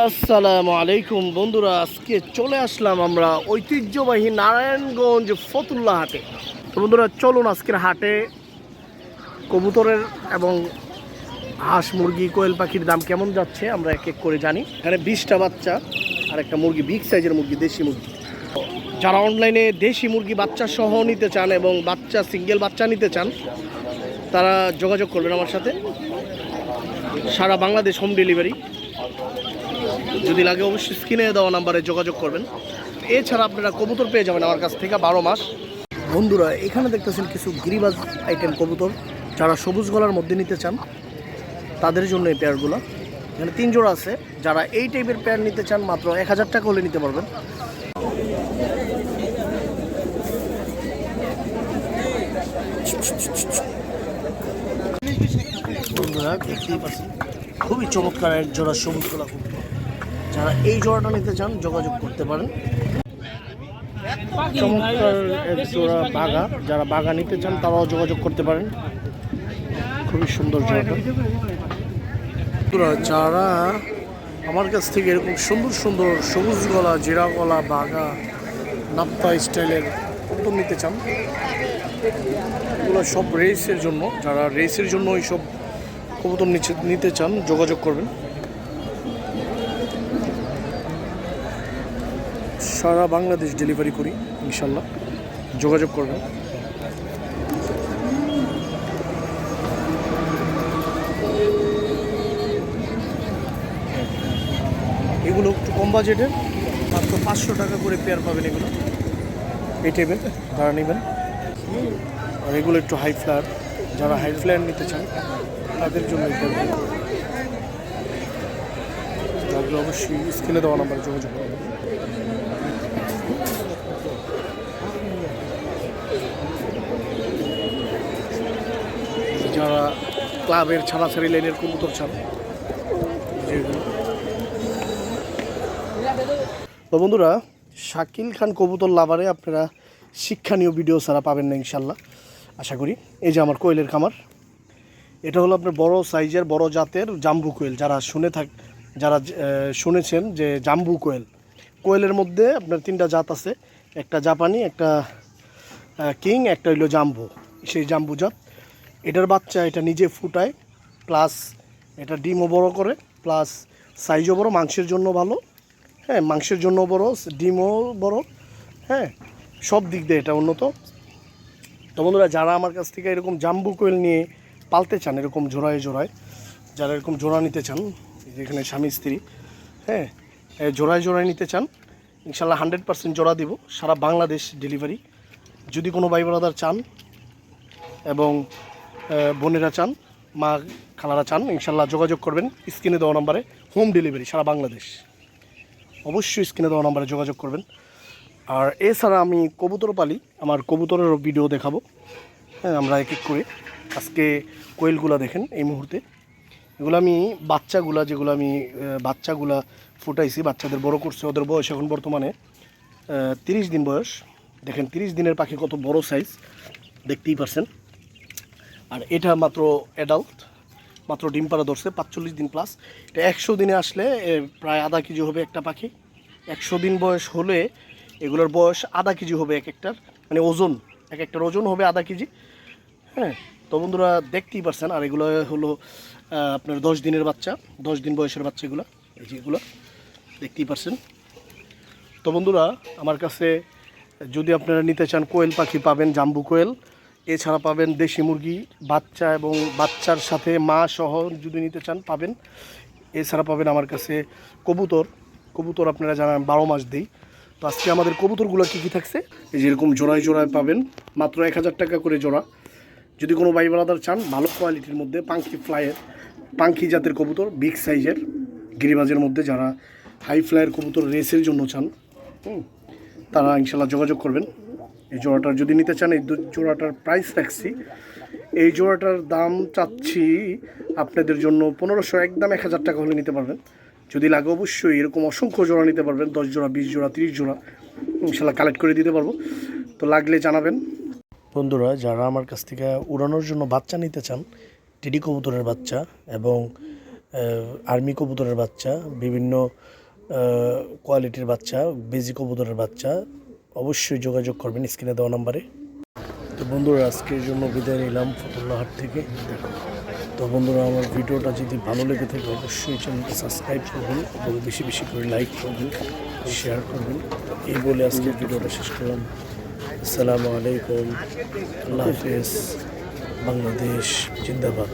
আসসালামু আলাইকুম বন্ধুরা, আজকে চলে আসলাম আমরা ঐতিহ্যবাহী নারায়ণগঞ্জ ফতুল্লা হাটে। তো বন্ধুরা চলুন আজকের হাটে কবুতরের এবং হাঁস মুরগি কোয়েল পাখির দাম কেমন যাচ্ছে আমরা এক এক করে জানি। এখানে 20টা বাচ্চা আর একটা মুরগি, বিগ সাইজের মুরগি, দেশি মুরগি। যারা অনলাইনে দেশি মুরগি বাচ্চা সহ নিতে চান এবং বাচ্চা সিঙ্গেল বাচ্চা নিতে চান তারা যোগাযোগ করবেন আমার সাথে। সারা বাংলাদেশ হোম ডেলিভারি। যদি লাগে অবশ্যই স্ক্রিনে দেওয়া নাম্বারে যোগাযোগ করবেন। এছাড়া আপনারা কবুতর পেয়ে যাবেন আমার কাছ থেকে 12 মাস। বন্ধুরা এখানে দেখতেছেন কিছু গিরিবাজ আইটেম কবুতর, যারা সবুজ গলার মধ্যে নিতে চান তাদের জন্য এই পেয়ারগুলো। এখানে 3 জোড়া আছে। যারা এই টাইপের পেয়ার নিতে চান মাত্র 1000 টাকা হলে নিতে পারবেন। বন্ধুরা দেখতেই পাচ্ছেন খুবই চমৎকার এক জোড়া সবুজ গলা কবুতর। যারা এই জোড়াটা নিতে চান যোগাযোগ করতে পারেন। চমৎকার এক জোড়া বাঘা, যারা বাঘা নিতে চান তারাও যোগাযোগ করতে পারেন। খুবই সুন্দর জোড়াটা। যারা আমার কাছ থেকে এরকম সুন্দর সুন্দর সবুজ গলা, জিরা গলা, বাঘা, নাপ্তা স্টাইলের কবুতর নিতে চান, এগুলো সব রেসের জন্য। যারা রেসের জন্য এইসব কবুতর নিতে চান যোগাযোগ করবেন। সারা বাংলাদেশ ডেলিভারি করি ইনশাল্লাহ, যোগাযোগ করবেন। এগুলো একটু কম বাজেটের, মাত্র 500 টাকা করে পেয়ার পাবেন এগুলো, এই টাইপের যারা নেবেন। আর এগুলো একটু হাই ফ্লায়ার, যারা হাই ফ্লায়ার নিতে চান তাদের জন্য লাগলে অবশ্যই স্ক্রিনে দেওয়া নাম্বারে যোগাযোগ করবেন। যারা ক্লাবের ছাড়াছাড়ি লাইনের কবুতর চান যেগুলো। তো বন্ধুরা শাকিল খান কবুতর লাভারে আপনারা শিক্ষণীয় ভিডিও ছাড়া পাবেন না ইনশাল্লাহ, আশা করি। এই যে আমার কোয়েলের খামার, এটা হলো আপনার বড় সাইজের বড় জাতের জাম্বু কোয়েল। যারা শুনেছেন যে জাম্বু কোয়েল, কোয়েলের মধ্যে আপনার 3টা জাত আছে, একটা জাপানি, একটা কিং, একটা হইলো জাম্বু। সেই জাম্বু জাত, এটার বাচ্চা এটা নিজে ফুটায়, প্লাস এটা ডিমও বড় করে, প্লাস সাইজও বড়, মাংসের জন্য ভালো। হ্যাঁ, মাংসের জন্য বড়, ডিমও বড়, হ্যাঁ, সব দিক দিয়ে এটা উন্নত। তো বন্ধুরা যারা আমার কাছ থেকে এরকম জাম্বু কোয়েল নিয়ে পালতে চান, এরকম জোড়ায় জোড়ায়, যারা এরকম জোড়া নিতে চান, যেখানে স্বামী স্ত্রী, হ্যাঁ, জোড়ায় জোড়ায় নিতে চান ইনশাল্লাহ 100% জোড়া দিব, সারা বাংলাদেশ ডেলিভারি। যদি কোনো ভাই ব্রাদার চান এবং বোনেরা চান, মা খালারা চান, ইনশাল্লাহ যোগাযোগ করবেন স্ক্রিনে দেওয়া নাম্বারে, হোম ডেলিভারি সারা বাংলাদেশ। অবশ্যই স্ক্রিনে দেওয়া নাম্বারে যোগাযোগ করবেন। আর এছাড়া আমি কবুতর পালি, আমার কবুতরেরও ভিডিও দেখাবো। হ্যাঁ, আমরা এক এক করে। আজকে কোয়েলগুলা দেখেন এই মুহূর্তে, এগুলো আমি যেগুলো আমি বাচ্চাগুলা ফুটাইছি, বাচ্চাদের বড় করছে, ওদের বয়স এখন বর্তমানে 30 দিন বয়স। দেখেন 30 দিনের পাখি কত বড় সাইজ, দেখতেই পারছেন। আর এটা মাত্র অ্যাডাল্ট, মাত্র ডিম পাড়া ধরছে, 45 দিন প্লাস। এটা 100 দিনে আসলে প্রায় আধা কেজি হবে একটা পাখি। 100 দিন বয়স হলে এগুলোর বয়স আধা কেজি হবে এক একটার, মানে ওজন, এক একটার ওজন হবে আধা কেজি। হ্যাঁ, তো বন্ধুরা দেখতেই পারছেন। আর এগুলো হলো আপনার 10 দিনের বাচ্চা, 10 দিন বয়সের বাচ্চা এগুলো, এই যে এগুলো দেখতেই পারছেন। তো বন্ধুরা আমার কাছে যদি আপনারা নিতে চান কোয়েল পাখি পাবেন, জাম্বু কোয়েল। এছাড়া পাবেন দেশি মুরগি বাচ্চা এবং বাচ্চার সাথে মা সহ যদি নিতে চান পাবেন। এছাড়া পাবেন আমার কাছে কবুতর আপনারা জানান 12 মাস দিই। তো আজকে আমাদের কবুতরগুলো কী থাকছে, এই যেরকম জোড়ায় জোড়ায় পাবেন মাত্র 1000 টাকা করে জোড়া। যদি কোনো ভাই ব্রাদার চান ভালো কোয়ালিটির মধ্যে পাঙ্খি জাতের কবুতর, বিগ সাইজের গিরিবাজের মধ্যে, যারা হাই ফ্লায়ার কবুতর রেসের জন্য চান, তারা ইনশাল্লাহ যোগাযোগ করবেন। এই জোড়াটার যদি নিতে চান, এই জোড়াটার প্রাইস রাখছি, এই জোড়াটার দাম চাচ্ছি আপনাদের জন্য 1500, একদম 1000 টাকা হলে নিতে পারবেন। যদি লাগে অবশ্যই এরকম অসংখ্য জোড়া নিতে পারবেন, 10 জোড়া, 20 জোড়া, 30 জোড়া ইনশাল্লাহ কালেক্ট করে দিতে পারবো। তো লাগলে জানাবেন। বন্ধুরা যারা আমার কাছ থেকে উড়ানোর জন্য বাচ্চা নিতে চান, টেডি কবুতরের বাচ্চা এবং আর্মি কবুতরের বাচ্চা, বিভিন্ন কোয়ালিটির বাচ্চা, বেজি কবুতরের বাচ্চা, অবশ্যই যোগাযোগ করবেন স্ক্রিনে দেওয়া নাম্বারে। তো বন্ধুরা আজকের জন্য বিদায় নিলাম ফতুল্লাহাট থেকে। তো বন্ধুরা আমার ভিডিওটা যদি ভালো লেগে থাকে অবশ্যই চ্যানেলটা সাবস্ক্রাইব করবেন এবং বেশি বেশি করে লাইক করবেন, শেয়ার করবেন। এই বলে আজকের ভিডিওটা শেষ করলাম। আসসালামু আলাইকুম, আল্লাহ হাফেজ, বাংলাদেশ জিন্দাবাদ।